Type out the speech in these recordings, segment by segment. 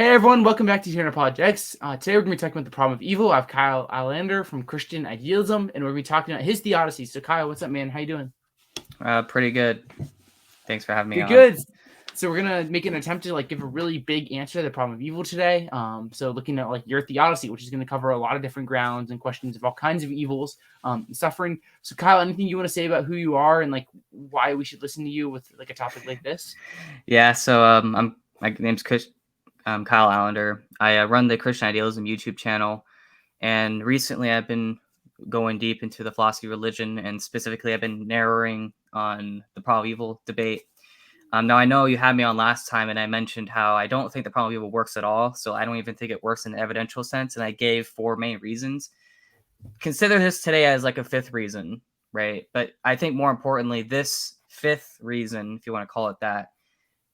Hey everyone, welcome back to Apologetics. Today we're going to be talking about the problem of evil. I have Kyle Alander from Christian Idealism, and we're going to be talking about his Theodicy. So Kyle, what's up, man? How you doing? Pretty good. Thanks for having me Good, on. good. So we're going to make an attempt to give a really big answer to the problem of evil today. So looking at your Theodicy, which is going to cover a lot of different grounds and questions of all kinds of evils, and suffering. So Kyle, anything you want to say about who you are and why we should listen to you with a topic like this? Yeah, so my name's Kyle Alander. I run the Christian Idealism YouTube channel, and recently I've been going deep into the philosophy of religion, and specifically I've been narrowing on the problem of evil debate. Now I know you had me on last time, and I mentioned how I don't think the problem of evil works at all, so I don't even think it works in an evidential sense, and I gave 4 main reasons. Consider this today as like a 5th reason, right? But I think more importantly, this 5th reason, if you want to call it that,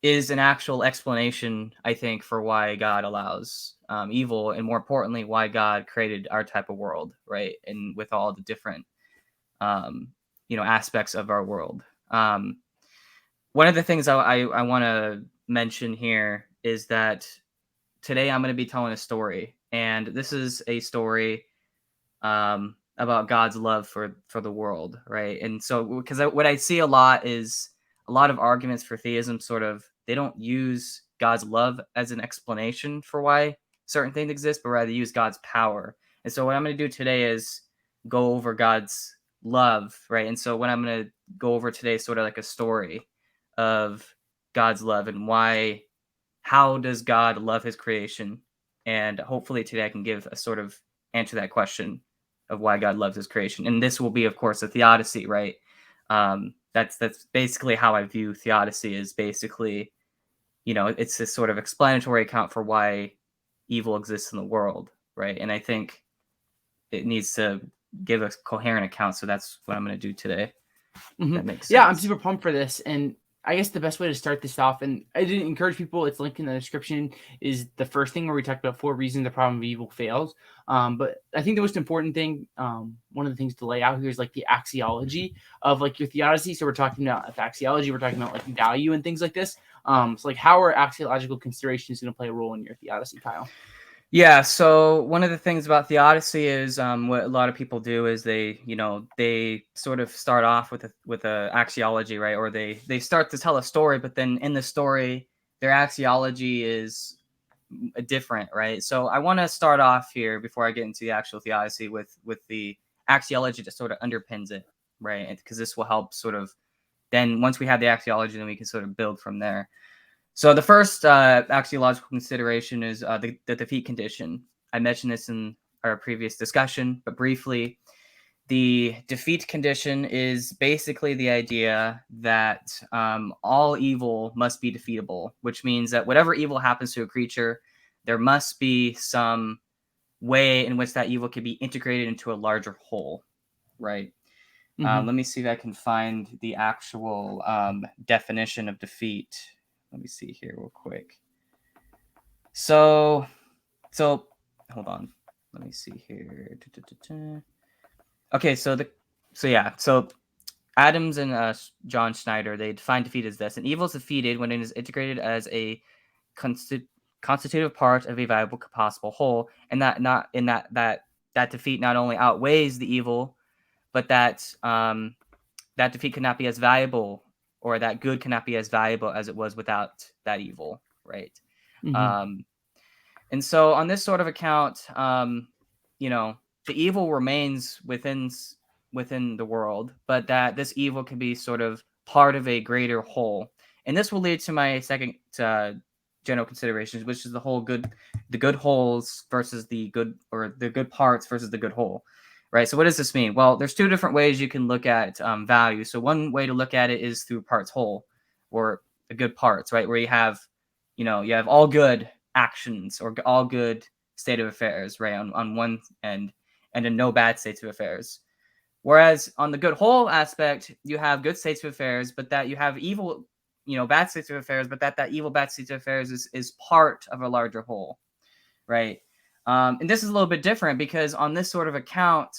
is an actual explanation, I think, for why God allows evil, and more importantly, why God created our type of world, right? And with all the different, aspects of our world. One of the things I want to mention here is that today I'm going to be telling a story, and this is a story about God's love for the world, right? And so, because what I see a lot is a lot of arguments for theism they don't use God's love as an explanation for why certain things exist, but rather use God's power. And so what I'm going to do today is go over God's love, right? And so what I'm going to go over today is sort of like a story of God's love and how does God love his creation? And hopefully today I can give a sort of answer that question of why God loves his creation. And this will be, of course, a theodicy, right? That's basically how I view theodicy, is basically, it's this sort of explanatory account for why evil exists in the world, right? And I think it needs to give a coherent account. So that's what I'm going to do today. Mm-hmm. That makes sense. Yeah, I'm super pumped for this. And I guess the best way to start this off, and I didn't encourage people, it's linked in the description, is the first thing where we talked about 4 reasons the problem of evil fails. But I think the most important thing, one of the things to lay out here is the axiology of your theodicy. So we're talking about axiology, we're talking about value and things like this. So how are axiological considerations going to play a role in your theodicy, Kyle? Yeah, so one of the things about theodicy is what a lot of people do is they sort of start off with a axiology, right? Or they start to tell a story, but then in the story, their axiology is different, right? So I want to start off here before I get into the actual theodicy with the axiology that sort of underpins it, right? Because this will help sort of, then once we have the axiology, then we can sort of build from there. So the first axiological consideration is the defeat condition. I mentioned this in our previous discussion, but briefly, the defeat condition is basically the idea that all evil must be defeatable, which means that whatever evil happens to a creature, there must be some way in which that evil can be integrated into a larger whole, right? Mm-hmm. Let me see if I can find the actual definition of defeat. Let me see here real quick. So hold on. Let me see here. Okay, so Adams and John Schneider, they define defeat as this: an evil is defeated when it is integrated as a constitutive part of a viable possible whole, and that defeat not only outweighs the evil, but that defeat cannot be as valuable, or that good cannot be as valuable as it was without that evil, right? Mm-hmm. And so on this sort of account, the evil remains within the world, but that this evil can be sort of part of a greater whole. And this will lead to my second general considerations, which is the good wholes versus the good parts versus the good whole. Right. So what does this mean? Well, there's 2 different ways you can look at value. So one way to look at it is through parts whole, or the good parts, right? Where you have all good actions or all good state of affairs, right? On one end, and then no bad states of affairs. Whereas on the good whole aspect, you have good states of affairs, but that you have evil, bad states of affairs, but that evil bad states of affairs is part of a larger whole, right? And this is a little bit different because on this sort of account,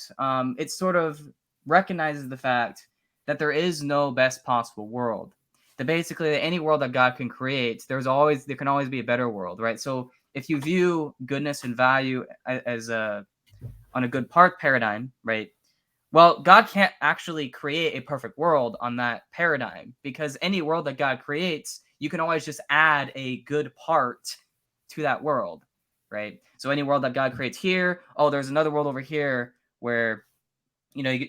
it sort of recognizes the fact that there is no best possible world. That basically any world that God can create, there can always be a better world, right? So if you view goodness and value as on a good part paradigm, right? Well, God can't actually create a perfect world on that paradigm, because any world that God creates, you can always just add a good part to that world, right? So any world that God creates here, oh, there's another world over here where,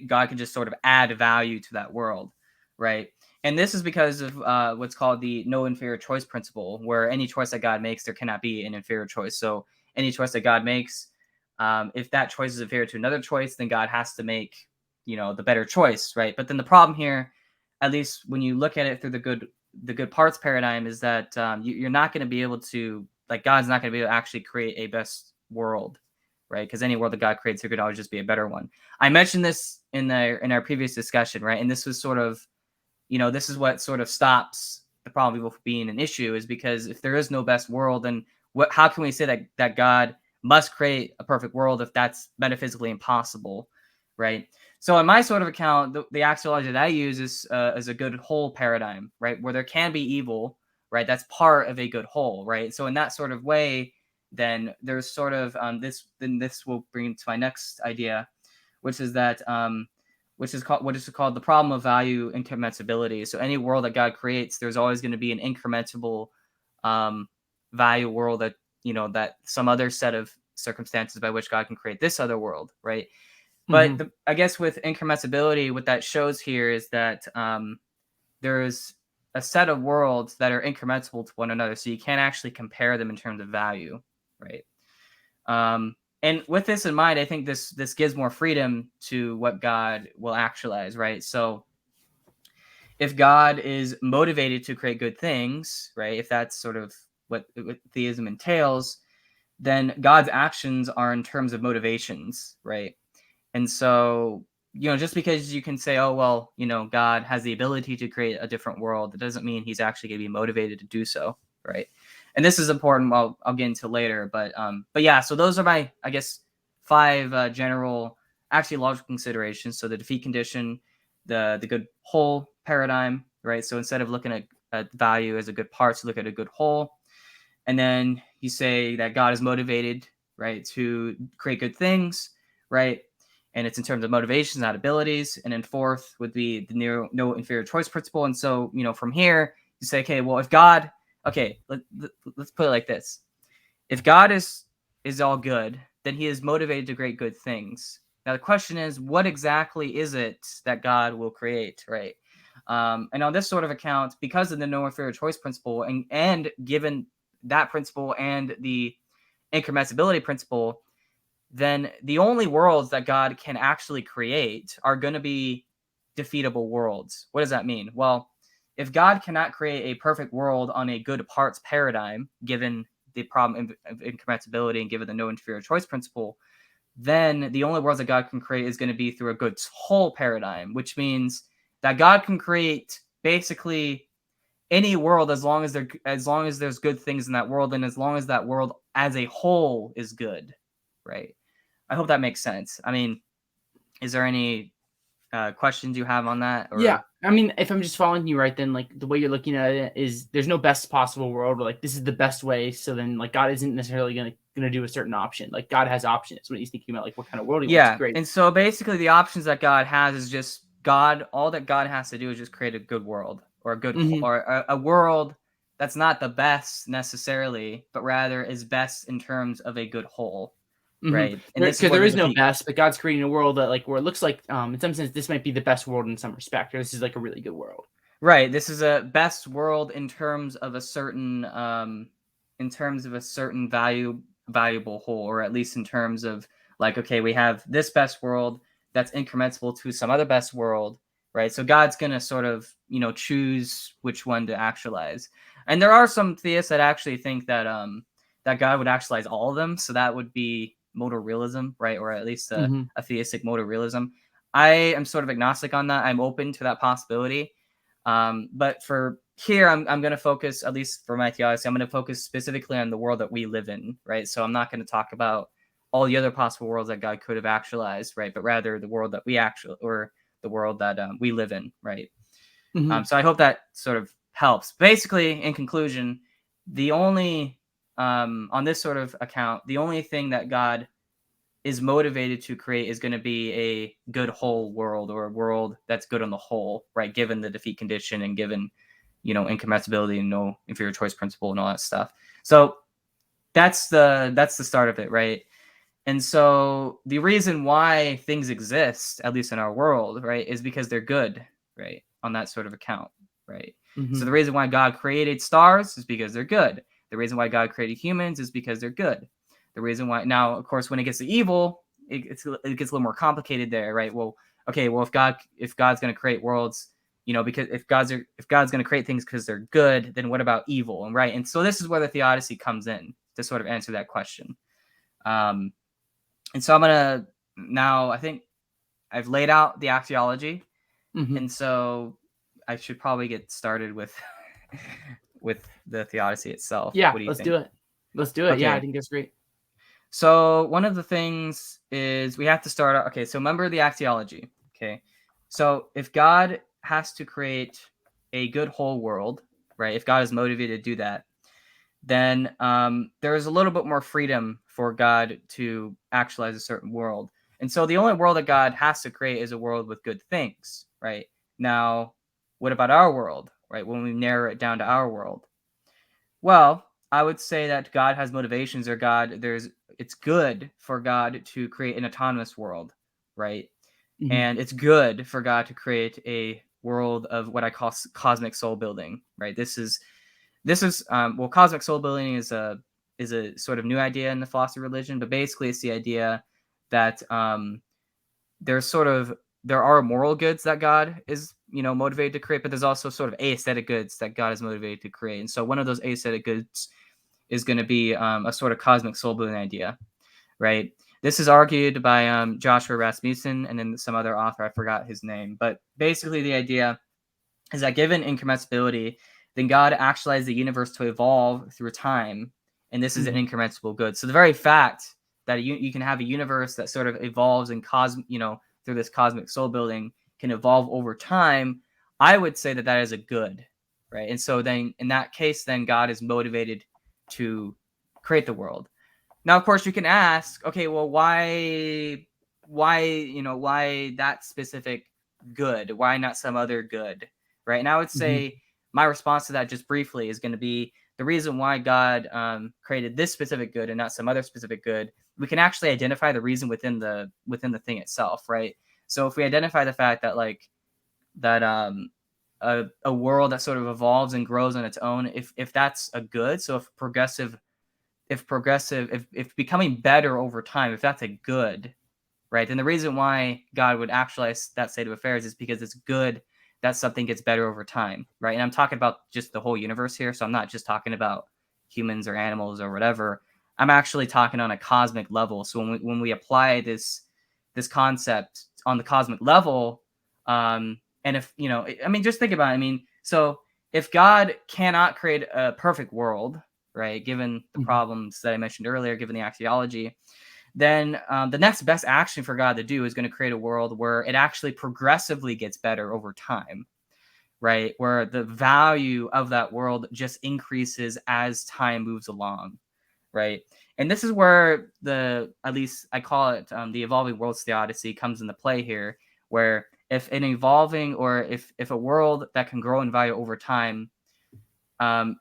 God can just sort of add value to that world, right? And this is because of what's called the no inferior choice principle, where any choice that God makes, there cannot be an inferior choice. So any choice that God makes, if that choice is inferior to another choice, then God has to make, the better choice, right? But then the problem here, at least when you look at it through the good parts paradigm, is that you're not going to be able to, like, God's not going to be able to actually create a best world, right? Because any world that God creates, there could always just be a better one. I mentioned this in our previous discussion, right? And this was sort of, this is what sort of stops the problem of evil from being an issue, is because if there is no best world, then how can we say that God must create a perfect world if that's metaphysically impossible, right? So in my sort of account, the axiology that I use is a good whole paradigm, right? Where there can be evil, right? That's part of a good whole, right? So in that sort of way, then there's sort of this will bring me to my next idea, which is that which is called the problem of value incommensurability. So any world that God creates, there's always going to be an incrementable value world that that some other set of circumstances by which God can create this other world, right? But I guess with incommensurability, what that shows here is that there's a set of worlds that are incremental to one another, so you can't actually compare them in terms of value, right? And with this in mind, I think this gives more freedom to what God will actualize, right? So if God is motivated to create good things, right? If that's sort of what theism entails, then God's actions are in terms of motivations, right? And so, just because you can say, oh, well, God has the ability to create a different world, that doesn't mean he's actually going to be motivated to do so, right? And this is important. Well, I'll get into later, but yeah. So those are my, I guess, 5 general, actually logical considerations. So the defeat condition, the good whole paradigm, right? So instead of looking at value as a good part, so look at a good whole. And then you say that God is motivated, right, to create good things, right? And it's in terms of motivations, not abilities. And then 4th would be the no inferior choice principle. And so, from here, you say, okay, well, if God, okay, let's put it like this. If God is all good, then he is motivated to create good things. Now, the question is, what exactly is it that God will create, right? And on this sort of account, because of the no inferior choice principle, and given that principle and the incommensurability principle, then the only worlds that God can actually create are going to be defeatable worlds. What does that mean? Well, if God cannot create a perfect world on a good parts paradigm, given the problem of incommensurability and given the no inferior choice principle, then the only worlds that God can create is going to be through a good whole paradigm, which means that God can create basically any world as long as there's good things in that world, and as long as that world as a whole is good, right? I hope that makes sense. I mean, is there any questions you have on that? Or Yeah, I mean, if I'm just following you right, then like the way you're looking at it is there's no best possible world, or like this is the best way. So then like God isn't necessarily gonna do a certain option. Like God has options when he's thinking about like what kind of world he wants to yeah, create. and so basically the options that God has is just God. All that God has to do is just create a good world, or Mhm. a world that's not the best necessarily, but rather is best in terms of a good whole, Mhm. right? And this is Because where there the is no defeat. best, but God's creating a world that like where it looks like in some sense this might be the best world in some respect, or this is like a really good world. Right. This is a best world in terms of a certain valuable whole, or at least in terms of, like, okay, we have this best world that's incremental to some other best world, right? So God's gonna sort of, choose which one to actualize. And there are some theists that actually think that that God would actualize all of them. So that would be modal realism, right? Or at least Mhm. a theistic modal realism. I am sort of agnostic on that. I'm open to that possibility. But for here, I'm going to focus, at least for my theodicy, I'm going to focus specifically on the world that we live in, right? So I'm not going to talk about all the other possible worlds that God could have actualized, right? But rather the world that or the world that we live in, right? Mhm. So I hope that sort of helps. Basically, in conclusion, the only on this sort of account, the only thing that God is motivated to create is going to be a good whole world, or a world that's good on the whole, right? Given the defeat condition and given, incommensurability and no inferior choice principle and all that stuff. So that's the start of it, right? And so the reason why things exist, at least in our world, right, is because they're good, right? On that sort of account, right? So the reason why God created stars is because they're good. The reason why God created humans is because they're good. The reason why, now, of course, when it gets to evil, it gets a little more complicated there, right? Well, okay, well, if God's going to create worlds, because if God's going to create things because they're good, then what about evil? And right, and so this is where the Theodicy comes in to sort of answer that question. And so I think I've laid out the axiology, and so I should probably get started with the Theodicy itself. Yeah, What do you let's think? do it. Let's do it. Okay. Yeah, I think that's great. So one of the things is we have to start out. Okay, so remember the axiology. Okay, so if God has to create a good whole world, right? If God is motivated to do that, then there's a little bit more freedom for God to actualize a certain world. And so the only world that God has to create is a world with good things, right? Now, what about our world, right? When we narrow it down to our world, well, I would say that God has motivations, or it's good for God to create an autonomous world, right? And it's good for God to create a world of what I call cosmic soul building, right? This is cosmic soul building is a sort of new idea in the philosophy of religion, but basically it's the idea that there are moral goods that God is motivated to create, but there's also sort of aesthetic goods that God is motivated to create. And so one of those aesthetic goods is going to be a sort of cosmic soul building idea, right? This is argued by Joshua Rasmussen and then some other author, I forgot his name, but basically the idea is that given incommensurability, then God actualized the universe to evolve through time, and this is an incommensurable good. So the very fact that you can have a universe that sort of evolves and through this cosmic soul building can evolve over time, I would say that is a good, right? And so then in that case, then God is motivated to create the world. Now, of course, you can ask, okay, well, why that specific good? Why not some other good, right? And I would say my response to that, just briefly, is going to be the reason why God created this specific good and not some other specific good. We can actually identify the reason within the thing itself, right? So if we identify the fact that a world that sort of evolves and grows on its own, if that's a good, so if becoming better over time, if that's a good, right, then the reason why God would actualize that state of affairs is because it's good that something gets better over time, right? And I'm talking about just the whole universe here, so I'm not just talking about humans or animals or whatever. I'm actually talking on a cosmic level. So when we apply this concept on the cosmic level, and if just think about it. So if God cannot create a perfect world, right, given the problems that I mentioned earlier, given the axiology, then the next best action for God to do is going to create a world where it actually progressively gets better over time, right? Where the value of that world just increases as time moves along, right? And this is where at least I call it the evolving worlds theodicy comes into play here, where if an evolving, or if a world that can grow in value over time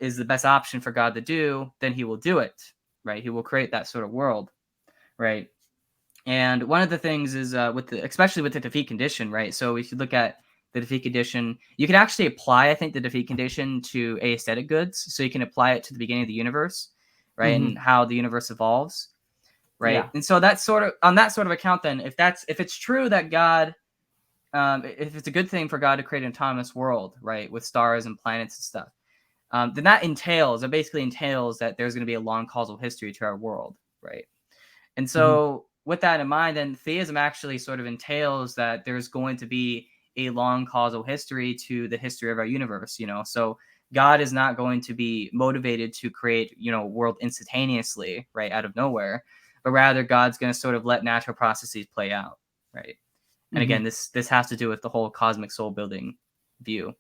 is the best option for God to do, then he will do it, right? He will create that sort of world, right? And one of the things is especially with the defeat condition, right? So if you look at the defeat condition, you can actually apply, I think, the defeat condition to aesthetic goods. So you can apply it to the beginning of the universe, right? And how the universe evolves, right? Yeah. And so that's sort of on that sort of account, then if it's true that God, if it's a good thing for God to create an autonomous world, right, with stars and planets and stuff, then it basically entails that there's going to be a long causal history to our world, right? And so with that in mind, then theism actually sort of entails that there's going to be a long causal history to the history of our universe, so God is not going to be motivated to create, a world instantaneously, right, out of nowhere, but rather God's going to sort of let natural processes play out, right? And again, this has to do with the whole cosmic soul building view,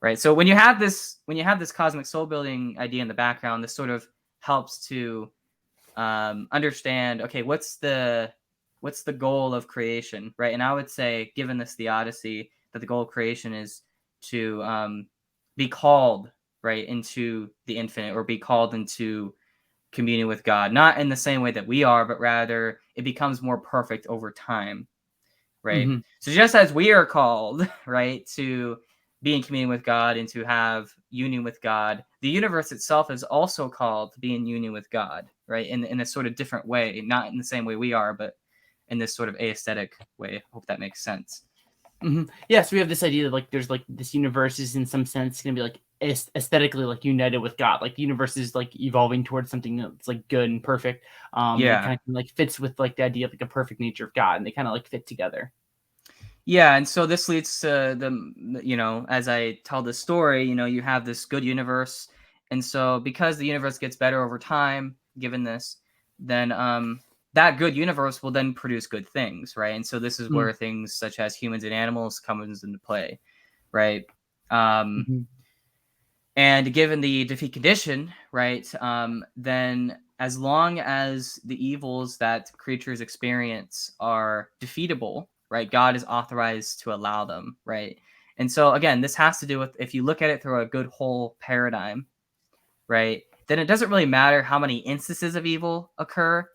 right? So when you have this cosmic soul building idea in the background, this sort of helps to understand, okay, what's the goal of creation, right? And I would say, given this theodicy, that the goal of creation is to be called, right, into the infinite, or be called into communion with God, not in the same way that we are, but rather it becomes more perfect over time, right? Hmm. So just as we are called, right, to be in communion with God and to have union with God, the universe itself is also called to be in union with God, right? In a sort of different way, not in the same way we are, but in this sort of aesthetic way. Hope that makes sense. Hmm. Yeah, so we have this idea that like there's like this universe is in some sense going to be like aesthetically like united with God. Like the universe is like evolving towards something that's like good and perfect. And it Yeah. kind of like fits with like the idea of like a perfect nature of God, and they kind of like fit together. Yeah, and so this leads to as I tell this story, you have this good universe, and so because the universe gets better over time, given this, then that good universe will then produce good things, right? And so this is where things such as humans and animals comes into play, right? Um, Mm-hmm. and given the defeat condition, right, then as long as the evils that creatures experience are defeatable, right, God is authorized to allow them, right? And so, again, this has to do with, if you look at it through a good whole paradigm, right, then it doesn't really matter how many instances of evil occur,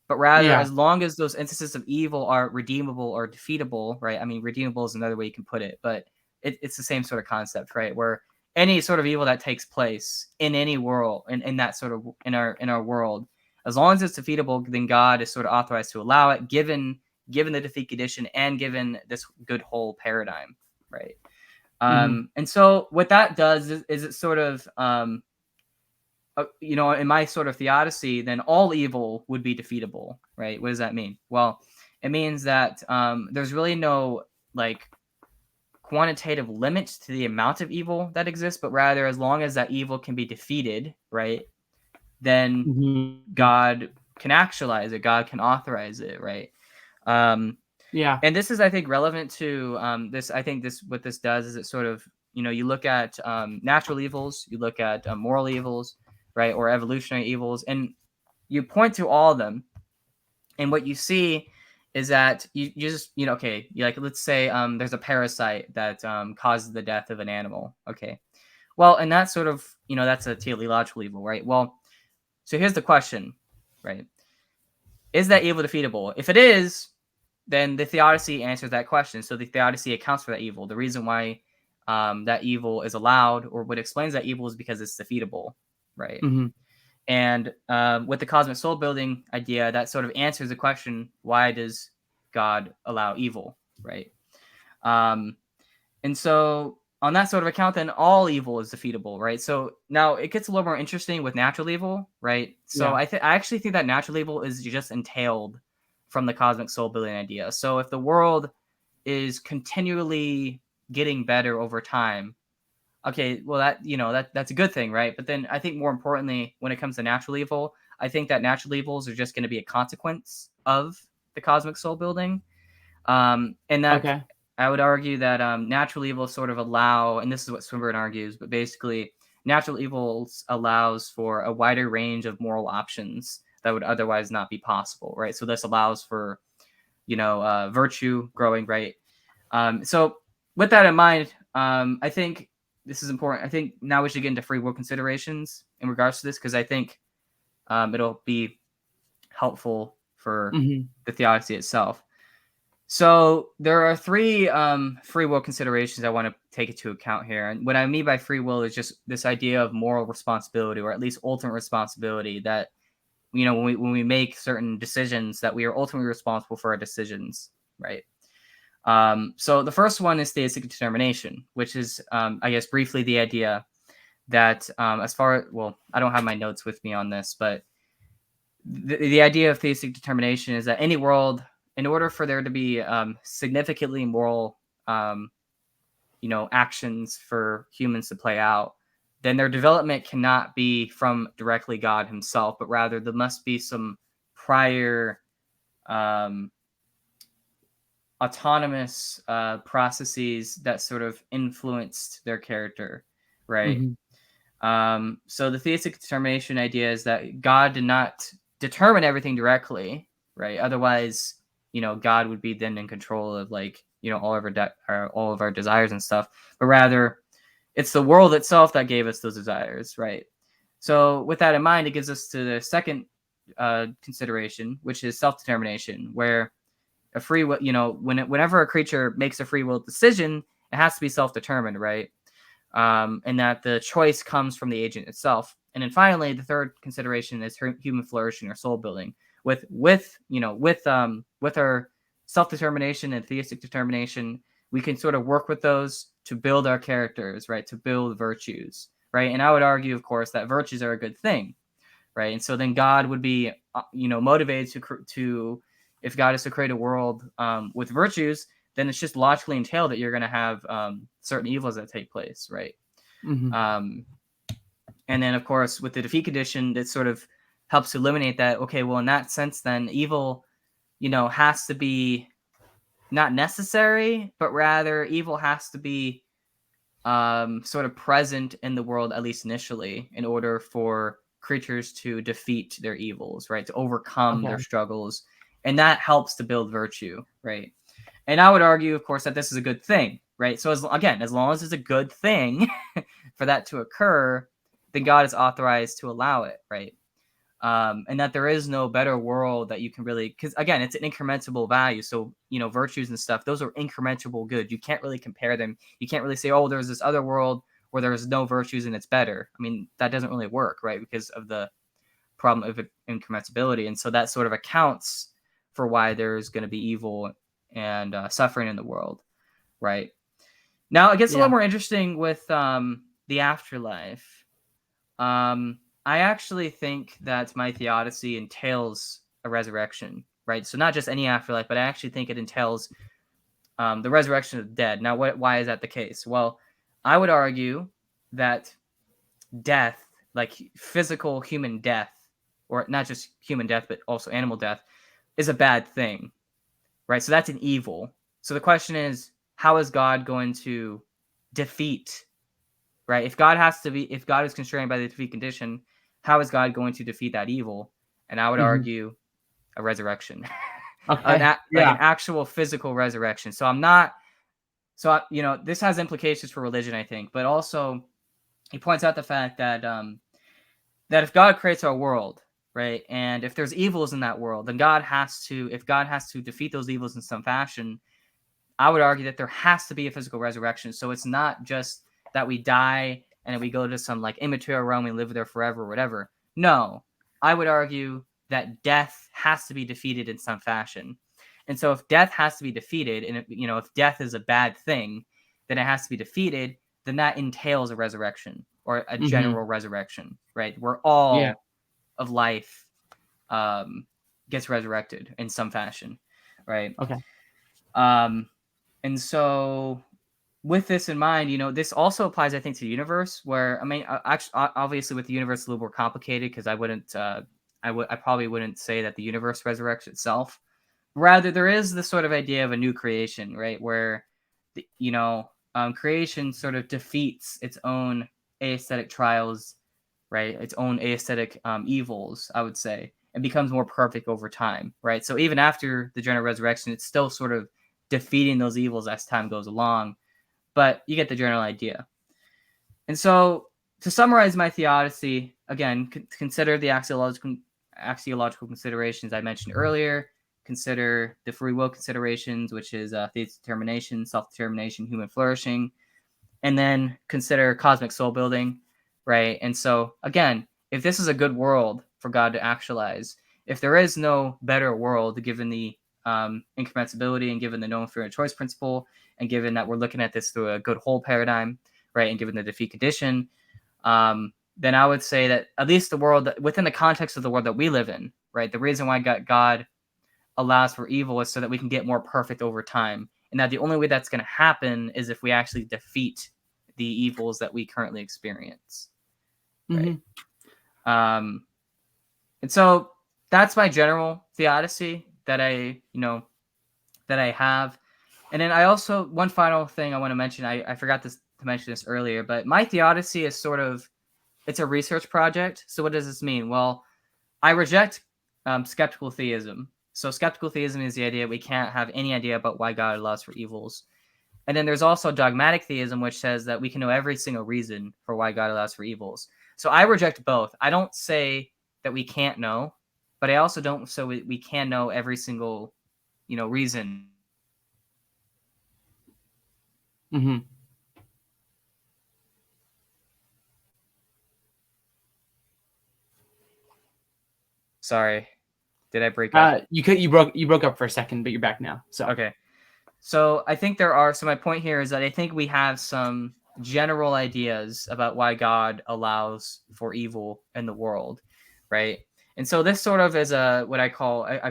but rather, Yeah. as long as those instances of evil are redeemable or defeatable, right? I mean, redeemable is another way you can put it, but it's the same sort of concept, right? Where any sort of evil that takes place in any world, in that sort of in our world, as long as it's defeatable, then God is sort of authorized to allow it, given the defeat condition and given this good whole paradigm, right? Hmm. And so what that does is it sort of in my sort of theodicy, then all evil would be defeatable, right? What does that mean? Well, it means that there's really no like quantitative limit to the amount of evil that exists, but rather, as long as that evil can be defeated, right, then Hmm. God can actualize it, God can authorize it, right? Um, Yeah. and this is, I think, relevant to this. I think this what this does is it sort of you look at natural evils, you look at moral evils, right, or evolutionary evils, and you point to all of them, and what you see is that you just okay, like, let's say there's a parasite that causes the death of an animal. Okay, well, and that's sort of that's a teleological evil, right? Well, so here's the question, right? Is that evil defeatable? If it is, then the theodicy answers that question. So the theodicy accounts for that evil. The reason why that evil is allowed, or what explains that evil, is because it's defeatable, right? Hmm. And with the cosmic soul building idea, that sort of answers the question: why does God allow evil, right? Um, and so, on that sort of account, then all evil is defeatable, right? So now it gets a little more interesting with natural evil, right? So Yeah. I actually think that natural evil is just entailed from the cosmic soul building idea. So if the world is continually getting better over time, okay, well, that's a good thing, right? But then I think more importantly, when it comes to natural evil, I think that natural evils are just going to be a consequence of the cosmic soul building. And that Okay. I would argue that natural evils sort of allow, and this is what Swinburne argues, but basically natural evils allows for a wider range of moral options that would otherwise not be possible, right? So this allows for virtue growing, right? So with that in mind, I think this is important. I think now we should get into free will considerations in regards to this, because I think it'll be helpful for Hmm. the theodicy itself. So there are three free will considerations I want to take into account here. And what I mean by free will is just this idea of moral responsibility, or at least ultimate responsibility, that when we make certain decisions, that we are ultimately responsible for our decisions, right? So the first one is theistic determination, which is, I guess, briefly the idea that I don't have my notes with me on this, but the idea of theistic determination is that any world, in order for there to be significantly moral, actions for humans to play out, then their development cannot be from directly God Himself, but rather there must be some prior um, autonomous processes that sort of influenced their character, right? Hmm. So the theistic determination idea is that God did not determine everything directly, right? Otherwise, God would be then in control of all of our desires and stuff. But rather, it's the world itself that gave us those desires, right? So with that in mind, it gives us to the second consideration, which is self-determination, where a free will, whenever a creature makes a free will decision, it has to be self-determined, right? And that the choice comes from the agent itself. And then finally, the third consideration is human flourishing or soul building. With our self-determination and theistic determination, we can sort of work with those to build our characters, right? To build virtues, right? And I would argue, of course, that virtues are a good thing, right? And so then God would be, motivated to if God is to create a world with virtues, then it's just logically entailed that you're going to have certain evils that take place, right? Mm-hmm. And then, of course, with the defeat condition, that sort of helps to eliminate that. Okay, well, in that sense, then evil, has to be not necessary, but rather evil has to be sort of present in the world, at least initially, in order for creatures to defeat their evils, right? To overcome their Okay. struggles. And that helps to build virtue, right? And I would argue, of course, that this is a good thing, right? So as long as it's a good thing for that to occur, then God is authorized to allow it, right? And that there is no better world that you can really, because again, it's an incrementable value. So, virtues and stuff, those are incrementable good. You can't really compare them. You can't really say, oh, there's this other world where there's no virtues and it's better. I mean, that doesn't really work, right? Because of the problem of incrementability. And so that sort of accounts for why there's going to be evil and suffering in the world, right? Now it gets a Yeah. little more interesting with the afterlife. I actually think that My Theodicy entails a resurrection, right? So not just any afterlife, but I actually think it entails the resurrection of the dead. Now, why is that the case? Well, I would argue that death, like physical human death, or not just human death, but also animal death, is a bad thing, right? So that's an evil. So the question is, how is God going to defeat, right? If God is constrained by the defeat condition, how is God going to defeat that evil? And I would Mm-hmm. argue a resurrection, Okay. like an Yeah. actual physical resurrection. So I'm not, this has implications for religion, I think, but also he points out the fact that that if God creates our world, right, and if there's evils in that world, then if God has to defeat those evils in some fashion, I would argue that there has to be a physical resurrection. So it's not just that we die and we go to some like immaterial realm and live there forever or whatever. No, I would argue that death has to be defeated in some fashion. And so if death has to be defeated, and if death is a bad thing, then it has to be defeated, then that entails a resurrection or a Mm-hmm. general resurrection, right? Where Yeah. all of life gets resurrected in some fashion, right? Okay. Um, and so with this in mind, this also applies, I think, to the universe, where, I mean, actually, obviously with the universe, it's a little more complicated because I probably wouldn't say that the universe resurrects itself. Rather, there is this sort of idea of a new creation, right? Where, creation sort of defeats its own aesthetic trials, right? Its own aesthetic evils, I would say, and becomes more perfect over time, right? So even after the general resurrection, it's still sort of defeating those evils as time goes along, but you get the general idea. And so to summarize My Theodicy, again, consider the axiological considerations I mentioned earlier. Consider the free will considerations, which is theistic determination, self-determination, human flourishing, and then consider cosmic soul building, right? And so again, if this is a good world for God to actualize, if there is no better world given the incommensurability and given the no inferior choice principle, and given that we're looking at this through a good whole paradigm, right, and given the defeat condition, then I would say that at least the world, within the context of the world that we live in, right, the reason why God allows for evil is so that we can get more perfect over time. And that the only way that's going to happen is if we actually defeat the evils that we currently experience. Right. Mm-hmm. And so that's my general theodicy that I have. And then I also, one final thing I want to mention, I forgot to mention this earlier, but my theodicy is sort of it's a research project. So what does this mean? Well, I reject skeptical theism. So skeptical theism is the idea we can't have any idea about why God allows for evils. And then there's also dogmatic theism, which says that we can know every single reason for why God allows for evils. So I reject both. I don't say that we can't know, but I also don't so we can know every single, reason. Mm-hmm. Sorry, did I break up? You broke up for a second, but you're back now. So Okay. So I think so my point here is that I think we have some general ideas about why God allows for evil in the world, right? And so this sort of is what I call it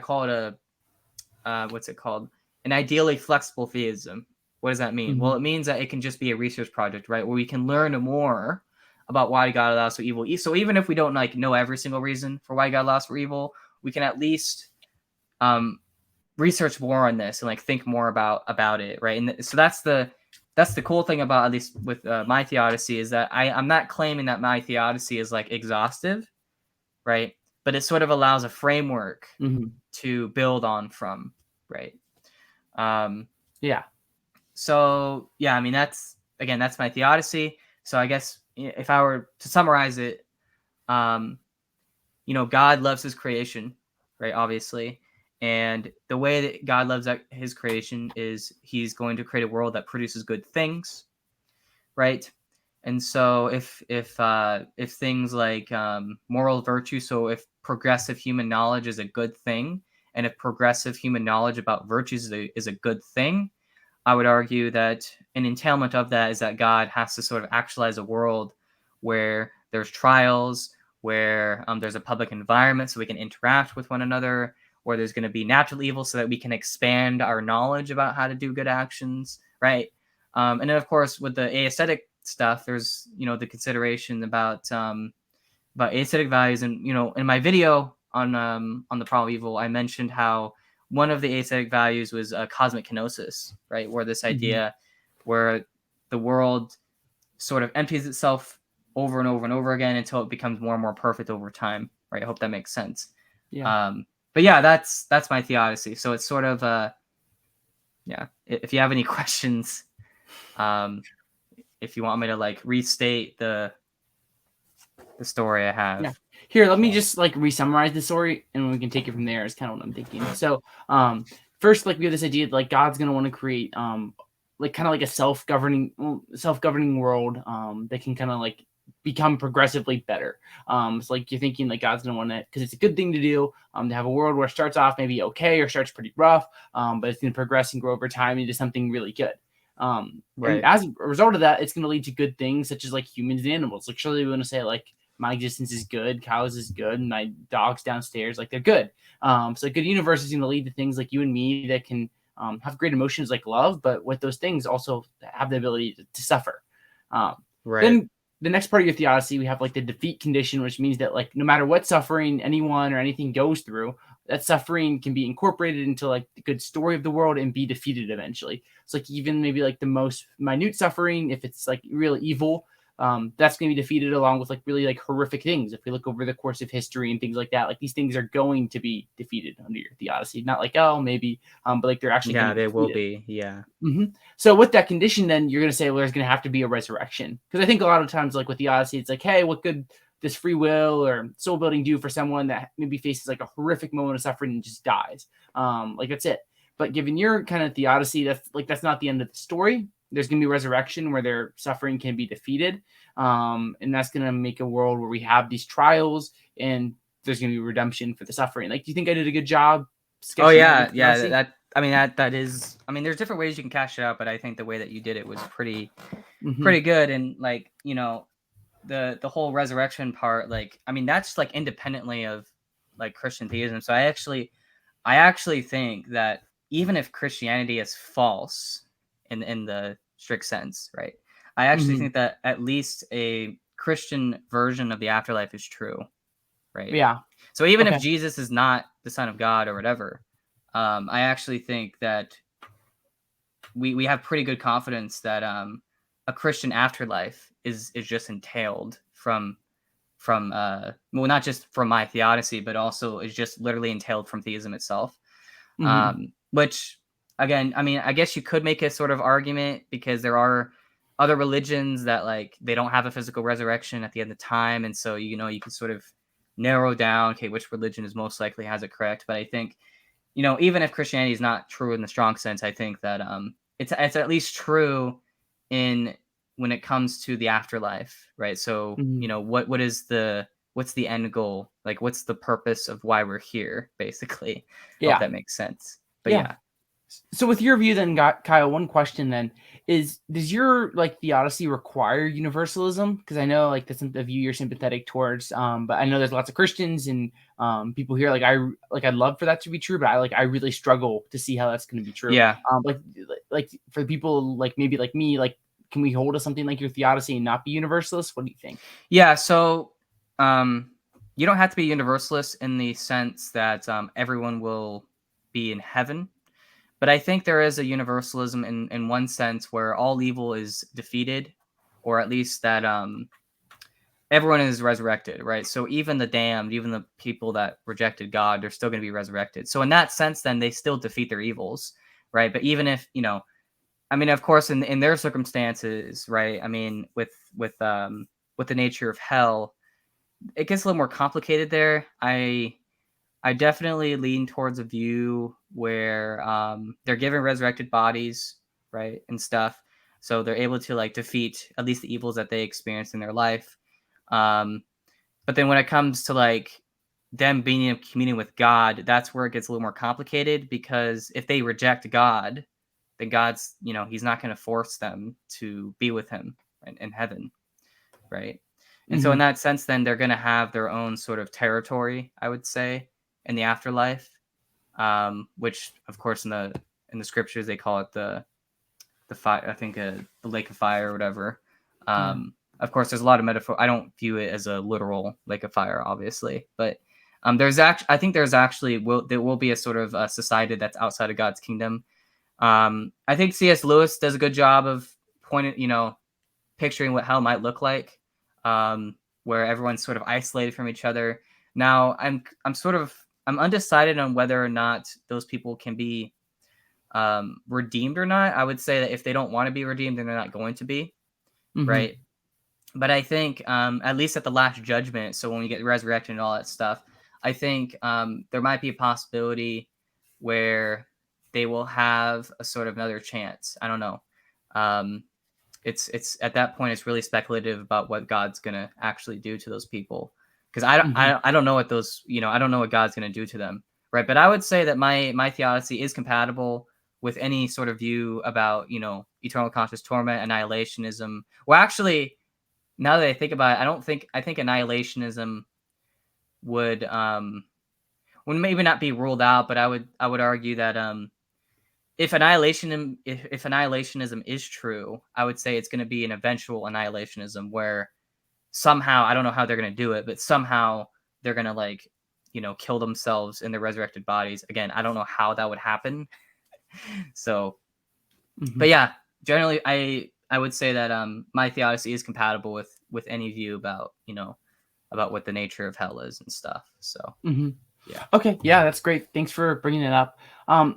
what's it called? An ideally flexible theism. What does that mean? mm-hmm. Well, it means that it can just be a research project, right? Where we can learn more about why God allows for evil. So even if we don't know every single reason for why God allows for evil, we can at least research more on this and think more about it, right? And so that's the cool thing about, at least with My Theodicy, is that I'm not claiming that My Theodicy is exhaustive, right? But it sort of allows a framework Mm-hmm. to build on from, right? Yeah. So yeah, I mean that's My Theodicy. So I guess if I were to summarize it, God loves his creation, right? Obviously. And the way that God loves his creation is he's going to create a world that produces good things, right? And so if things like moral virtue, so if progressive human knowledge is a good thing, and if progressive human knowledge about virtues is a good thing, I would argue that an entailment of that is that God has to sort of actualize a world where there's trials, where there's a public environment so we can interact with one another, where there's going to be natural evil so that we can expand our knowledge about how to do good actions, right? And then, of course, with the aesthetic stuff, there's the consideration about aesthetic values, and in my video on the problem of evil, I mentioned how one of the aesthetic values was cosmic kenosis, right? Where this idea where the world sort of empties itself over and over and over again until it becomes more and more perfect over time, right? I hope that makes sense. Yeah. But yeah, that's My Theodicy. So it's sort of yeah. If you have any questions, if you want me to restate the story I have. Yeah. Here, let me just re-summarize the story, and we can take it from there. Is kind of what I'm thinking. So, first, we have this idea that God's gonna want to create, kind of a self-governing world, that can kind of become progressively better. So you're thinking God's gonna want to, because it's a good thing to do, to have a world where it starts off maybe okay or starts pretty rough, but it's gonna progress and grow over time into something really good. Right. And as a result of that, it's gonna lead to good things such as humans and animals. Surely we want to say my existence is good, cows is good, and my dogs downstairs, they're good. So a good universe is going to lead to things like you and me that can have great emotions like love, but with those things also have the ability to suffer. Right. Then the next part of your theodicy, we have the defeat condition, which means that no matter what suffering anyone or anything goes through, that suffering can be incorporated into the good story of the world and be defeated eventually. It's even maybe the most minute suffering, if it's real evil, that's going to be defeated along with really horrific things. If we look over the course of history and things like that, these things are going to be defeated under your theodicy. Not oh maybe, but they're actually they will defeated. be. Yeah. Mm-hmm. So with that condition, then you're going to say, well, there's going to have to be a resurrection, because I think a lot of times with theodicy, it's hey, what could this free will or soul building do for someone that maybe faces a horrific moment of suffering and just dies? That's it. But given your kind of theodicy, that's not the end of the story. There's going to be resurrection where their suffering can be defeated. And that's going to make a world where we have these trials and there's going to be redemption for the suffering. Do you think I did a good job? Oh yeah. That is, there's different ways you can cash it out, but I think the way that you did it was pretty good. And the whole resurrection part, that's independently of Christian theism. So I actually think that even if Christianity is false in the strict sense, right? I actually think that at least a Christian version of the afterlife is true, right? Yeah. So even if Jesus is not the Son of God or whatever, I actually think that we have pretty good confidence that a Christian afterlife is just entailed from from well, not just from My Theodicy, but also is just literally entailed from theism itself. Which again, I mean, I guess you could make a sort of argument because there are other religions that like they don't have a physical resurrection at the end of time, and so you can sort of narrow down, okay, which religion is most likely has it correct. But I think even if Christianity is not true in the strong sense, I think that it's at least true in when it comes to the afterlife, right? So what's the end goal? Like, what's the purpose of why we're here, basically? Hope Yeah. that makes sense. But Yeah. So with your view then, Kyle, one question then is, does your like theodicy require universalism? Because I know like that's a view you're sympathetic towards, but I know there's lots of Christians and people here I'd love for that to be true, but I really struggle to see how that's going to be true. Yeah. Like for people like maybe like me, like can we hold to something like your theodicy and not be universalist? What do you think? Yeah. So you don't have to be universalist in the sense that everyone will be in heaven. But I think there is a universalism in one sense where all evil is defeated, or at least that everyone is resurrected, right? So even the damned, even the people that rejected God, they're still going to be resurrected. So in that sense, then they still defeat their evils, right? But even if, I mean, of course, in their circumstances, right? I mean, with the nature of hell, it gets a little more complicated there. I definitely lean towards a view where they're given resurrected bodies, right, and stuff, so they're able to like defeat at least the evils that they experienced in their life. But then when it comes to like them being in communion with God, that's where it gets a little more complicated, because if they reject God, then God's, he's not going to force them to be with him in heaven, right? And so in that sense, then they're going to have their own sort of territory, I would say, in the afterlife, which of course in the scriptures they call it the fire, I think the lake of fire or whatever. Of course, there's a lot of metaphor. I don't view it as a literal lake of fire, obviously, but I think there will be a sort of a society that's outside of God's kingdom. I think C.S. Lewis does a good job of picturing what hell might look like, where everyone's sort of isolated from each other. Now, I'm undecided on whether or not those people can be redeemed or not. I would say that if they don't want to be redeemed, then they're not going to be, right? But I think at least at the last judgment, so when we get resurrected and all that stuff, I think there might be a possibility where they will have a sort of another chance. I don't know. It's at that point, it's really speculative about what God's gonna actually do to those people, because I don't know what those I don't know what God's gonna do to them, right? But I would say that my theodicy is compatible with any sort of view about eternal conscious torment, annihilationism. Well, actually, now that I think about it, I think annihilationism would maybe not be ruled out, but I would argue that if annihilationism is true, I would say it's going to be an eventual annihilationism where somehow, I don't know how they're going to do it, but somehow they're going to kill themselves in their resurrected bodies. Again, I don't know how that would happen. So, but yeah, generally I would say that my theodicy is compatible with any view about about what the nature of hell is and stuff. So yeah. Okay. Yeah, that's great. Thanks for bringing it up.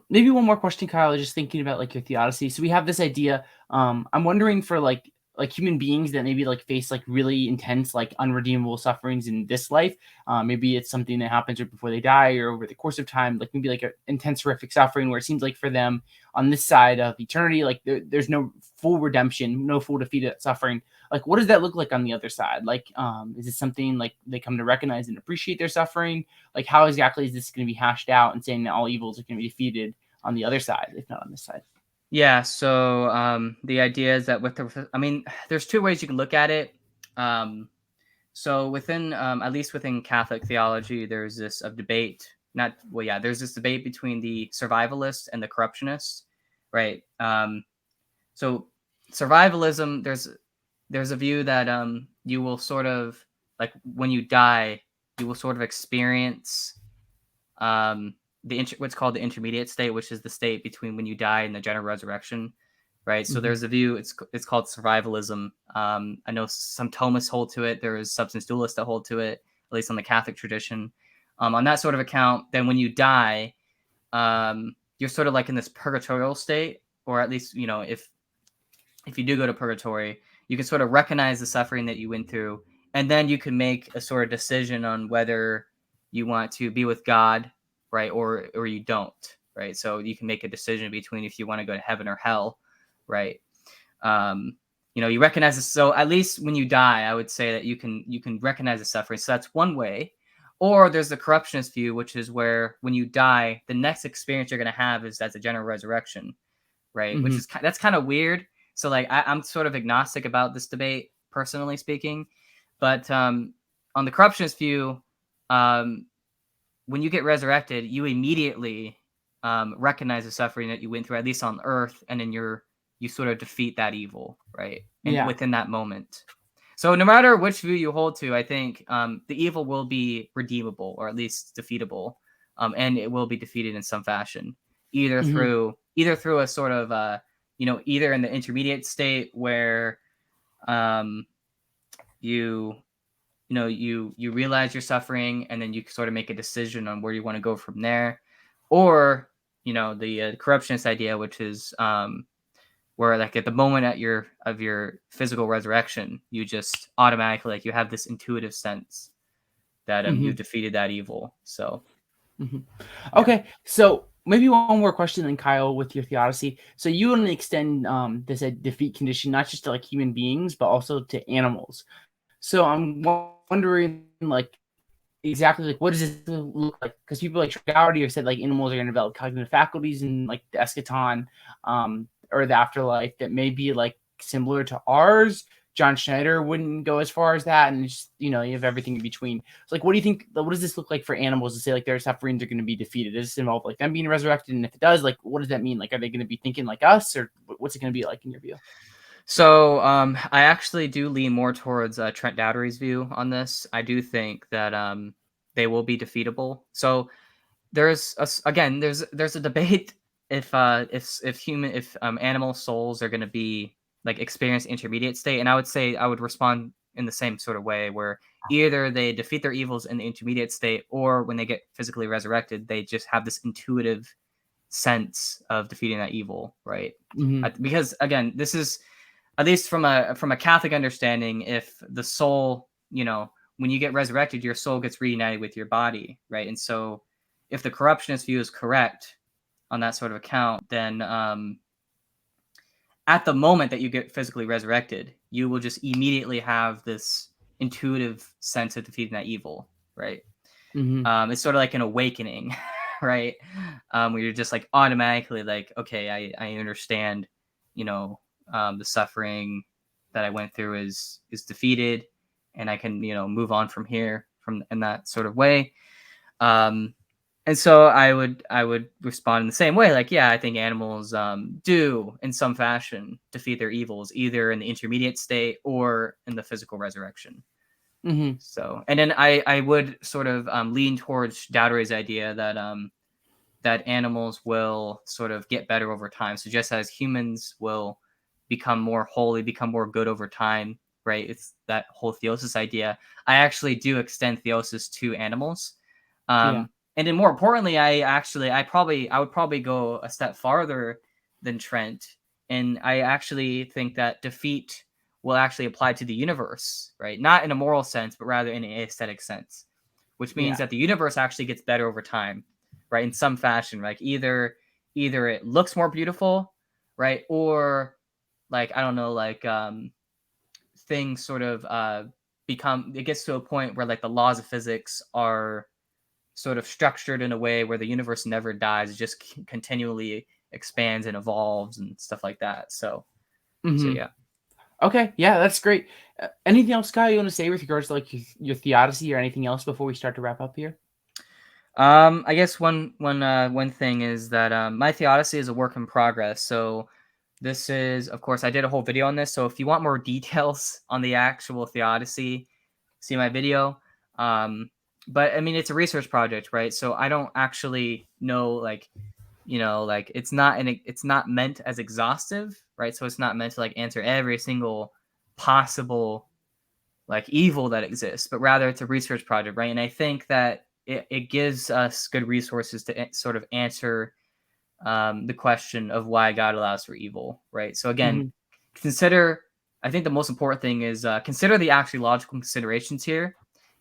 Maybe one more question, Kyle. Just thinking about like your theodicy. So we have this idea. I'm wondering for like human beings that maybe like face like really intense, like unredeemable sufferings in this life. Maybe it's something that happens right before they die or over the course of time, like maybe like an intense, horrific suffering where it seems like for them on this side of eternity, like there's no full redemption, no full defeat of suffering. Like, what does that look like on the other side? Like, is it something like they come to recognize and appreciate their suffering? Like, how exactly is this going to be hashed out and saying that all evils are going to be defeated on the other side, if not on this side? Yeah, so the idea is that there's two ways you can look at it. So within, at least within Catholic theology, there's this debate. There's this debate between the survivalists and the corruptionists, right? So survivalism, there's a view that you will sort of like when you die, you will sort of experience what's called the intermediate state, which is the state between when you die and the general resurrection. right? So there's a view, it's called survivalism. I know some Thomists hold to it. There is substance dualists that hold to it, at least on the Catholic tradition. On that sort of account, then when you die, you're sort of like in this purgatorial state, or at least, you know, if you do go to purgatory, you can sort of recognize the suffering that you went through, and then you can make a sort of decision on whether you want to be with God, right, or you don't, right? So you can make a decision between if you want to go to heaven or hell, right? You know, you recognize this. So at least when you die, I would say that you can recognize the suffering. So that's one way. Or there's the corruptionist view, which is where when you die, the next experience you're going to have is as a general resurrection, right? Which is that's kind of weird. So like I'm sort of agnostic about this debate, personally speaking, but on the corruptionist view, when you get resurrected, you immediately recognize the suffering that you went through, at least on Earth, and then you sort of defeat that evil, right? And Yeah. within that moment. So no matter which view you hold to, I think the evil will be redeemable, or at least defeatable, and it will be defeated in some fashion, either through a sort of you know, either in the intermediate state where you know you realize you're suffering, and then you sort of make a decision on where you want to go from there, or you know the corruptionist idea, which is where like at the moment of your physical resurrection, you just automatically, like, you have this intuitive sense that you've defeated that evil. So Okay, so maybe one more question then, Kyle, with your theodicy. So you want to extend this defeat condition not just to like human beings, but also to animals. So I'm wondering, like, exactly like what does this look like? Because people like Trigowdy have said like animals are going to develop cognitive faculties in like the eschaton, or the afterlife that may be like similar to ours. John Schneider wouldn't go as far as that, and just, you know, you have everything in between. So like, what do you think? What does this look like for animals to say like their sufferings are going to be defeated? Does this involve like them being resurrected? And if it does, like, what does that mean? Like, are they going to be thinking like us, or what's it going to be like in your view? So I actually do lean more towards Trent Dowdery's view on this. I do think that they will be defeatable. So again, there's a debate if animal souls are going to be like experience intermediate state, and I would say I would respond in the same sort of way, where either they defeat their evils in the intermediate state, or when they get physically resurrected, they just have this intuitive sense of defeating that evil, right? Because again, this is, at least from a Catholic understanding, if the soul, you know, when you get resurrected, your soul gets reunited with your body, right? And so if the corruptionist view is correct on that sort of account, then at the moment that you get physically resurrected, you will just immediately have this intuitive sense of defeating that evil, right? It's sort of like an awakening, right? Where you're just like automatically like, okay, I understand, you know, the suffering that I went through is defeated, and I can, you know, move on from here, from in that sort of way. And so I would respond in the same way, like, yeah, I think animals do in some fashion defeat their evils, either in the intermediate state or in the physical resurrection. So, and then I would sort of lean towards Dowdery's idea that that animals will sort of get better over time. So just as humans will become more holy, become more good over time, right? It's that whole theosis idea. I actually do extend theosis to animals. Yeah. And then more importantly, I would probably go a step farther than Trent. And I actually think that defeat will actually apply to the universe, right? Not in a moral sense, but rather in an aesthetic sense, which means Yeah. that the universe actually gets better over time, right? In some fashion, like either it looks more beautiful, right? Or like, I don't know, like things sort of become, it gets to a point where like the laws of physics are sort of structured in a way where the universe never dies, it just continually expands and evolves and stuff like that. So yeah. Okay, yeah, that's great. Anything else, Kyle, you want to say with regards to like your theodicy or anything else before we start to wrap up here? I guess one thing is that My Theodicy is a work in progress. So this is, of course, I did a whole video on this. So if you want more details on the actual Theodicy, see my video. But I mean, it's a research project, right? So I don't actually know, like, you know, like it's not meant as exhaustive right? So it's not meant to like answer every single possible like evil that exists, but rather it's a research project, right? And I think that it gives us good resources to sort of answer the question of why God allows for evil, right? So again, Mhm. consider. I think the most important thing is consider the actually logical considerations here,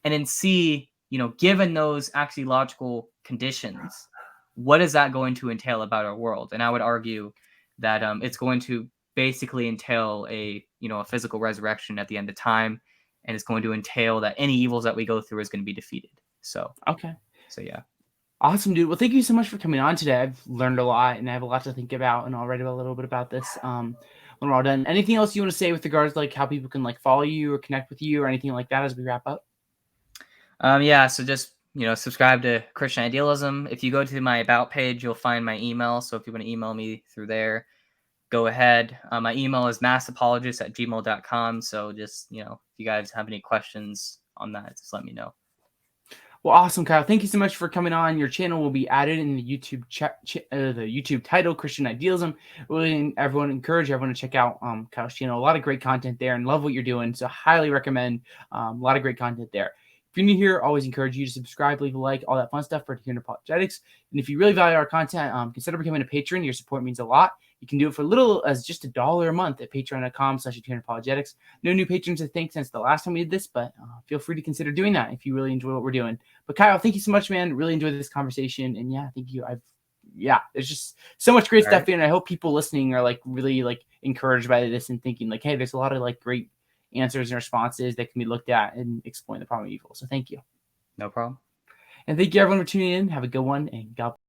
and then see, given those actually logical conditions, what is that going to entail about our world? And I would argue that it's going to basically entail a physical resurrection at the end of time, and it's going to entail that any evils that we go through is going to be defeated. So, Okay. so yeah. Awesome, dude. Well, thank you so much for coming on today. I've learned a lot and I have a lot to think about, and I'll write a little bit about this when we're all done. Anything else you want to say with regards to like how people can like follow you or connect with you or anything like that as we wrap up? Yeah, so just subscribe to Christian Idealism. If you go to my about page, you'll find my email. So if you want to email me through there, go ahead. My email is massapologist@gmail.com. So just if you guys have any questions on that, just let me know. Well, awesome, Kyle. Thank you so much for coming on. Your channel will be added in the YouTube the YouTube title, Christian Idealism. Really, encourage everyone to check out Kyle's channel. A lot of great content there, and love what you're doing. So, highly recommend. A lot of great content there. If you're new here, always encourage you to subscribe, leave a like, all that fun stuff for here in Apologetics. And if you really value our content, consider becoming a patron. Your support means a lot. You can do it for little as just $1 a month at patreon.com/Apologetics. No new patrons, I think, since the last time we did this, but feel free to consider doing that if you really enjoy what we're doing. But Kyle, thank you so much, man. Really enjoyed this conversation, and yeah, thank you. There's just so much great All stuff right. in. I hope people listening are like really like encouraged by this and thinking like, hey, there's a lot of like great answers and responses that can be looked at and explain the problem of evil. So thank you, No problem. and thank you everyone for tuning in. Have a good one, and God.